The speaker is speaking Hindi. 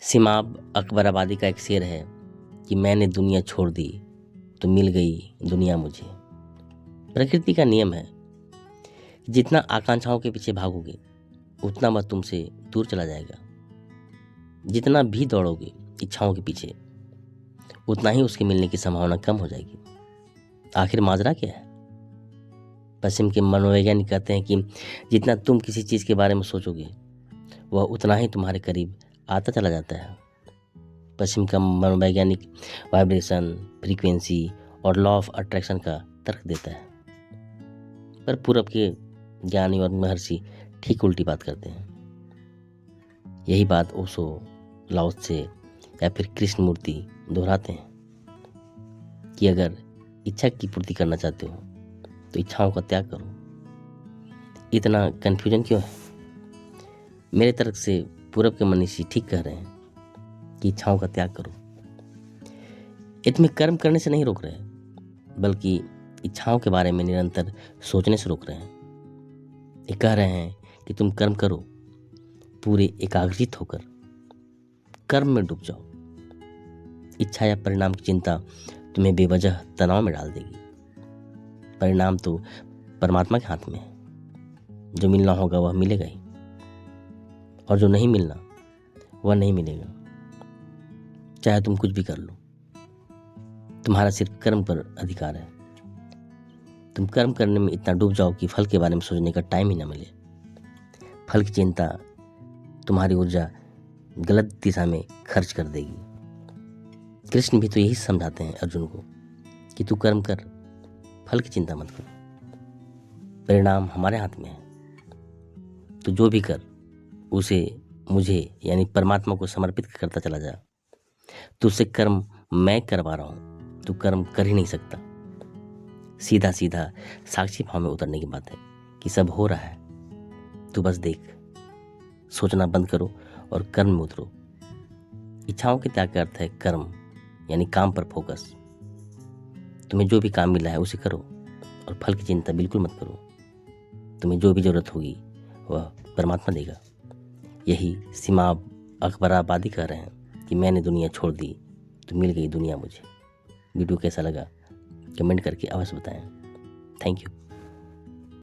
सिमाब अकबराबादी का एक शेर है कि मैंने दुनिया छोड़ दी तो मिल गई दुनिया मुझे। प्रकृति का नियम है कि जितना आकांक्षाओं के पीछे भागोगे उतना वह तुमसे दूर चला जाएगा। जितना भी दौड़ोगे इच्छाओं के पीछे उतना ही उसके मिलने की संभावना कम हो जाएगी। आखिर माजरा क्या है? पश्चिम के मनोवैज्ञानिक कहते हैं कि जितना तुम किसी चीज़ के बारे में सोचोगे वह उतना ही तुम्हारे करीब आता चला जाता है। पश्चिम का मनोवैज्ञानिक वाइब्रेशन, फ्रीक्वेंसी और लॉ ऑफ अट्रैक्शन का तर्क देता है, पर पूरब के ज्ञानी और महर्षि ठीक उल्टी बात करते हैं। यही बात ओशो, लाओ त्से या फिर कृष्णमूर्ति दोहराते हैं कि अगर इच्छा की पूर्ति करना चाहते हो तो इच्छाओं का त्याग करो। इतना कन्फ्यूजन क्यों है? मेरे तर्क से पूरब के मनीषी ठीक कह रहे हैं कि इच्छाओं का त्याग करो। ये तुम्हें कर्म करने से नहीं रोक रहे, बल्कि इच्छाओं के बारे में निरंतर सोचने से रोक रहे हैं। ये कह रहे हैं कि तुम कर्म करो, पूरे एकाग्रचित होकर कर्म में डूब जाओ। इच्छा या परिणाम की चिंता तुम्हें बेवजह तनाव में डाल देगी। परिणाम तो परमात्मा के हाथ में है। जो मिलना होगा वह मिलेगा ही, और जो नहीं मिलना वह नहीं मिलेगा। चाहे तुम कुछ भी कर लो, तुम्हारा सिर्फ कर्म पर अधिकार है। तुम कर्म करने में इतना डूब जाओ कि फल के बारे में सोचने का टाइम ही ना मिले। फल की चिंता तुम्हारी ऊर्जा गलत दिशा में खर्च कर देगी। कृष्ण भी तो यही समझाते हैं अर्जुन को कि तू कर्म कर, फल की चिंता मत कर। परिणाम हमारे हाथ में है। तो जो भी कर उसे मुझे यानी परमात्मा को समर्पित करता चला जा। तुझसे कर्म मैं करवा रहा हूं, तू कर्म कर ही नहीं सकता। सीधा सीधा साक्षी भाव में उतरने की बात है कि सब हो रहा है, तू बस देख। सोचना बंद करो और कर्म में उतरो। इच्छाओं के त्याग का अर्थ है कर्म यानी काम पर फोकस। तुम्हें जो भी काम मिला है उसे करो और फल की चिंता बिल्कुल मत करो। तुम्हें जो भी जरूरत होगी वह परमात्मा देगा। यही सिमाब अकबराबादी कह रहे हैं कि मैंने दुनिया छोड़ दी तो मिल गई दुनिया मुझे। वीडियो कैसा लगा कमेंट करके अवश्य बताएं। Thank you.